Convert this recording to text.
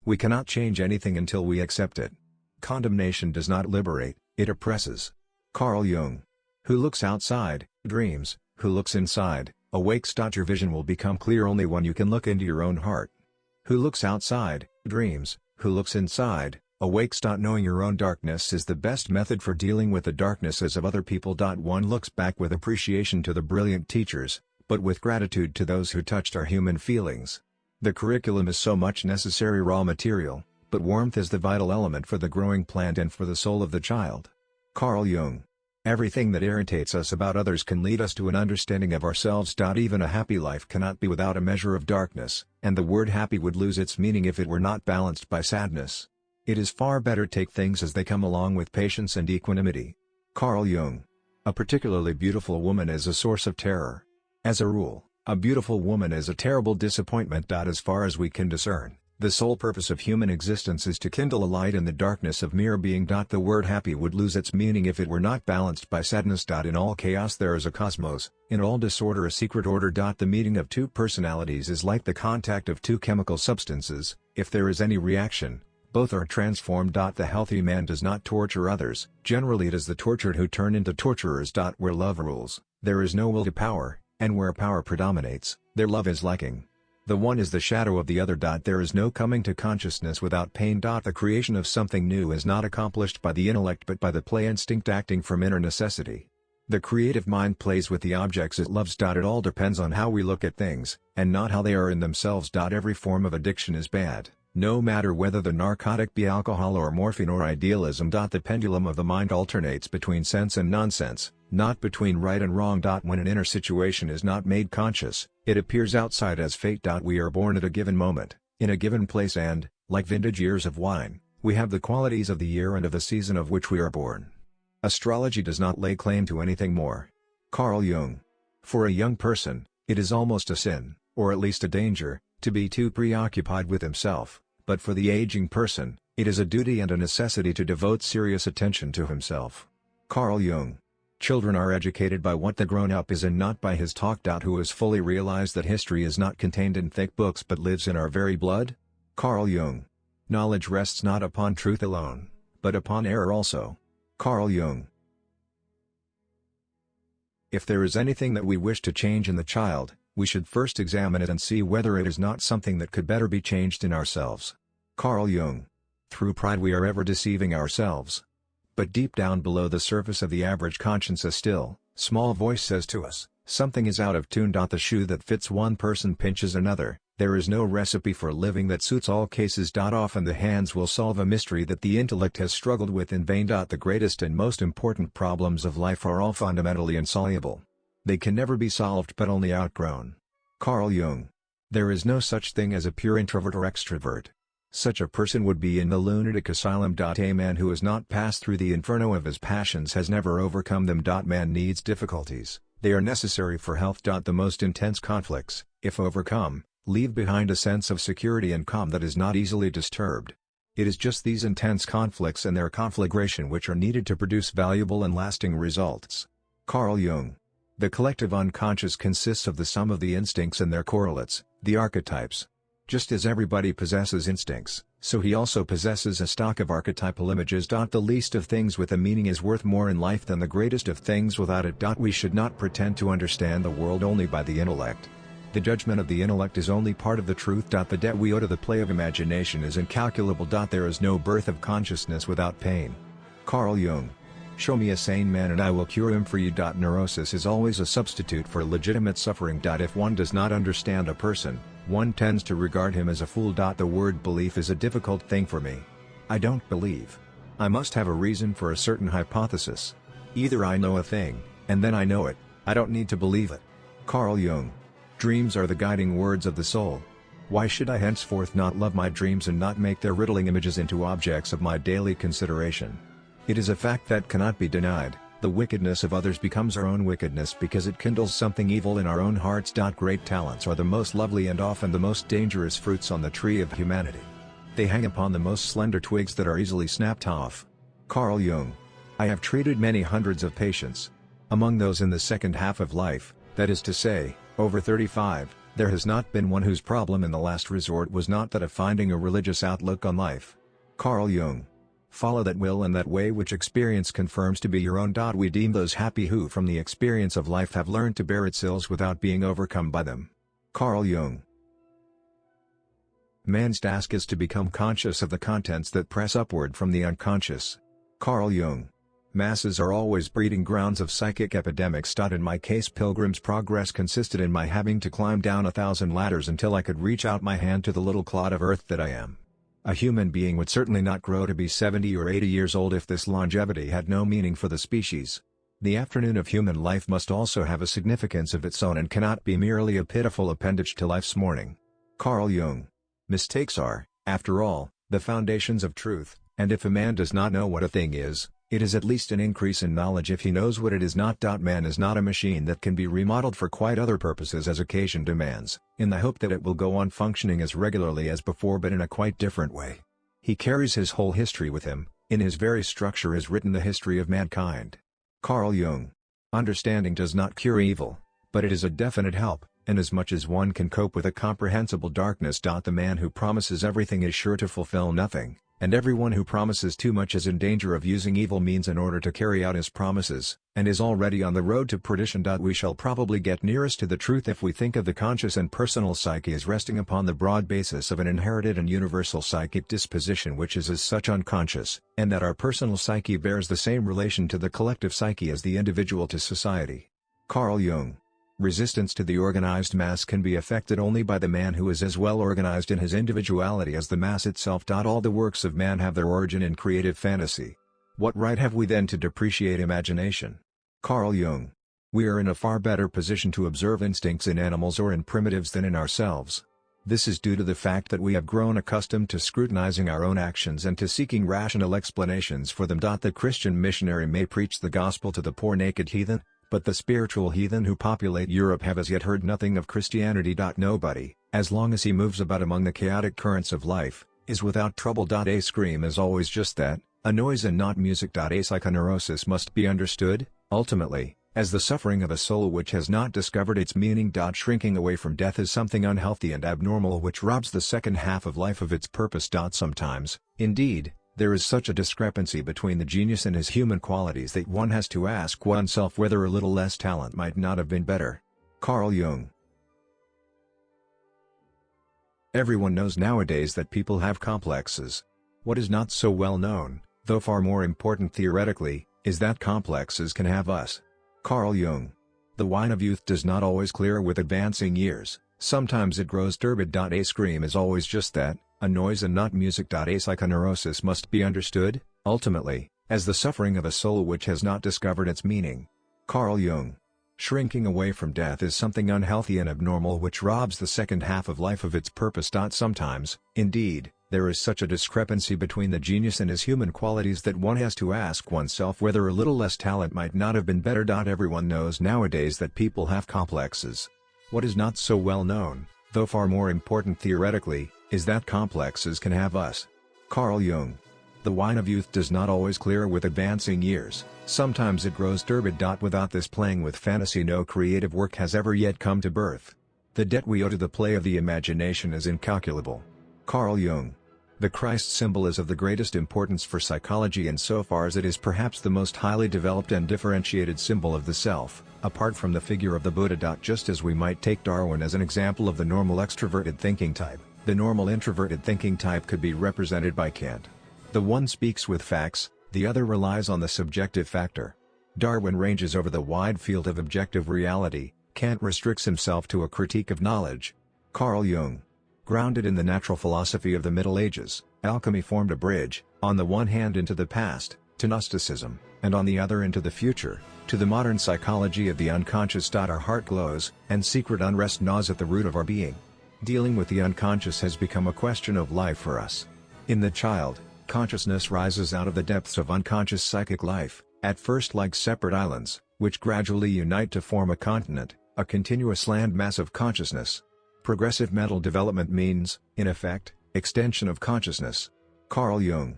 We cannot change anything until we accept it. Condemnation does not liberate, it oppresses. Carl Jung. Who looks outside, dreams, who looks inside, awakes. Your vision will become clear only when you can look into your own heart. Who looks outside, dreams, who looks inside, awakes. Knowing your own darkness is the best method for dealing with the darknesses of other people. One looks back with appreciation to the brilliant teachers, but with gratitude to those who touched our human feelings. The curriculum is so much necessary raw material, but warmth is the vital element for the growing plant and for the soul of the child. Carl Jung. Everything that irritates us about others can lead us to an understanding of ourselves. Even a happy life cannot be without a measure of darkness, and the word happy would lose its meaning if it were not balanced by sadness. It is far better take things as they come along with patience and equanimity. Carl Jung. A particularly beautiful woman is a source of terror. As a rule, a beautiful woman is a terrible disappointment. As far as we can discern, the sole purpose of human existence is to kindle a light in the darkness of mere being. The word happy would lose its meaning if it were not balanced by sadness. In all chaos there is a cosmos, in all disorder a secret order. The meeting of two personalities is like the contact of two chemical substances. If there is any reaction, both are transformed. The healthy man does not torture others, generally it is the tortured who turn into torturers. Where love rules, there is no will to power, and where power predominates, there love is lacking. The one is the shadow of the other. There is no coming to consciousness without pain. The creation of something new is not accomplished by the intellect but by the play instinct acting from inner necessity. The creative mind plays with the objects it loves. It all depends on how we look at things, and not how they are in themselves. Every form of addiction is bad, no matter whether the narcotic be alcohol or morphine or idealism. The pendulum of the mind alternates between sense and nonsense, not between right and wrong. When an inner situation is not made conscious, it appears outside as fate. We are born at a given moment, in a given place and, like vintage years of wine, we have the qualities of the year and of the season of which we are born. Astrology does not lay claim to anything more. Carl Jung. For a young person, it is almost a sin, or at least a danger, to be too preoccupied with himself, but for the aging person, it is a duty and a necessity to devote serious attention to himself. Carl Jung. Children are educated by what the grown-up is and not by his talk. Who has fully realized that history is not contained in thick books but lives in our very blood? Carl Jung. Knowledge rests not upon truth alone, but upon error also. Carl Jung. If there is anything that we wish to change in the child, we should first examine it and see whether it is not something that could better be changed in ourselves. Carl Jung. Through pride we are ever deceiving ourselves. But deep down below the surface of the average conscience a still, small voice says to us, something is out of tune. The shoe that fits one person pinches another. There is no recipe for living that suits all cases. Often the hands will solve a mystery that the intellect has struggled with in vain. The greatest and most important problems of life are all fundamentally insoluble. They can never be solved but only outgrown. Carl Jung. There is no such thing as a pure introvert or extrovert. Such a person would be in the lunatic asylum. A man who has not passed through the inferno of his passions has never overcome them. Man needs difficulties, they are necessary for health. The most intense conflicts, if overcome, leave behind a sense of security and calm that is not easily disturbed. It is just these intense conflicts and their conflagration which are needed to produce valuable and lasting results. Carl Jung. The collective unconscious consists of the sum of the instincts and their correlates, the archetypes. Just as everybody possesses instincts, so he also possesses a stock of archetypal images. The least of things with a meaning is worth more in life than the greatest of things without it. We should not pretend to understand the world only by the intellect. The judgment of the intellect is only part of the truth. The debt we owe to the play of imagination is incalculable. There is no birth of consciousness without pain. Carl Jung. Show me a sane man and I will cure him for you. Neurosis is always a substitute for legitimate suffering. If one does not understand a person, one tends to regard him as a fool. The word belief is a difficult thing for me. I don't believe. I must have a reason for a certain hypothesis. Either I know a thing, and then I know it, I don't need to believe it. Carl Jung. Dreams are the guiding words of the soul. Why should I henceforth not love my dreams and not make their riddling images into objects of my daily consideration? It is a fact that cannot be denied. The wickedness of others becomes our own wickedness because it kindles something evil in our own hearts. Great talents are the most lovely and often the most dangerous fruits on the tree of humanity. They hang upon the most slender twigs that are easily snapped off. Carl Jung. I have treated many hundreds of patients. Among those in the second half of life, that is to say, over 35, There has not been one whose problem in the last resort was not that of finding a religious outlook on life. Carl Jung. Follow that will and that way which experience confirms to be your own. We deem those happy who from the experience of life have learned to bear its ills without being overcome by them. Carl Jung. Man's task is to become conscious of the contents that press upward from the unconscious. Carl Jung. Masses are always breeding grounds of psychic epidemics. In my case, Pilgrim's Progress consisted in my having to climb down 1,000 ladders until I could reach out my hand to the little clod of earth that I am. A human being would certainly not grow to be 70 or 80 years old if this longevity had no meaning for the species. The afternoon of human life must also have a significance of its own and cannot be merely a pitiful appendage to life's morning. Carl Jung. Mistakes are, after all, the foundations of truth, and if a man does not know what a thing is, it is at least an increase in knowledge if he knows what it is not. Man is not a machine that can be remodeled for quite other purposes as occasion demands, in the hope that it will go on functioning as regularly as before but in a quite different way. He carries his whole history with him, in his very structure is written the history of mankind. Carl Jung. Understanding does not cure evil, but it is a definite help, inasmuch as one can cope with a comprehensible darkness. The man who promises everything is sure to fulfill nothing, and everyone who promises too much is in danger of using evil means in order to carry out his promises, and is already on the road to perdition. We shall probably get nearest to the truth if we think of the conscious and personal psyche as resting upon the broad basis of an inherited and universal psychic disposition which is as such unconscious, and that our personal psyche bears the same relation to the collective psyche as the individual to society. Carl Jung. Resistance to the organized mass can be effected only by the man who is as well organized in his individuality as the mass itself. All the works of man have their origin in creative fantasy. What right have we then to depreciate imagination? Carl Jung. We are in a far better position to observe instincts in animals or in primitives than in ourselves. This is due to the fact that we have grown accustomed to scrutinizing our own actions and to seeking rational explanations for them. The Christian missionary may preach the gospel to the poor naked heathen, but the spiritual heathen who populate Europe have as yet heard nothing of Christianity. Nobody, as long as he moves about among the chaotic currents of life, is without trouble. A scream is always just that, a noise and not music. A psychoneurosis must be understood, ultimately, as the suffering of a soul which has not discovered its meaning. Shrinking away from death is something unhealthy and abnormal which robs the second half of life of its purpose. Sometimes, indeed, there is such a discrepancy between the genius and his human qualities that one has to ask oneself whether a little less talent might not have been better. Carl Jung. Everyone knows nowadays that people have complexes. What is not so well known, though far more important theoretically, is that complexes can have us. Carl Jung. The wine of youth does not always clear with advancing years, sometimes it grows turbid. A scream is always just that, a noise and not music. A psychoneurosis must be understood, ultimately, as the suffering of a soul which has not discovered its meaning. Carl Jung. Shrinking away from death is something unhealthy and abnormal which robs the second half of life of its purpose. Sometimes, indeed, there is such a discrepancy between the genius and his human qualities that one has to ask oneself whether a little less talent might not have been better. Everyone knows nowadays that people have complexes. What is not so well known, though far more important theoretically, is that complexes can have us. Carl Jung. The wine of youth does not always clear with advancing years, sometimes it grows turbid. Without this playing with fantasy no creative work has ever yet come to birth. The debt we owe to the play of the imagination is incalculable. Carl Jung. The Christ symbol is of the greatest importance for psychology insofar as it is perhaps the most highly developed and differentiated symbol of the self, apart from the figure of the Buddha. Just as we might take Darwin as an example of the normal extroverted thinking type, the normal introverted thinking type could be represented by Kant. The one speaks with facts, the other relies on the subjective factor. Darwin ranges over the wide field of objective reality, Kant restricts himself to a critique of knowledge. Carl Jung. Grounded in the natural philosophy of the Middle Ages, alchemy formed a bridge, on the one hand into the past, to Gnosticism, and on the other into the future, to the modern psychology of the unconscious. Our heart glows, and secret unrest gnaws at the root of our being. Dealing with the unconscious has become a question of life for us. In the child, consciousness rises out of the depths of unconscious psychic life, at first like separate islands, which gradually unite to form a continent, a continuous land mass of consciousness. Progressive mental development means, in effect, extension of consciousness. Carl Jung.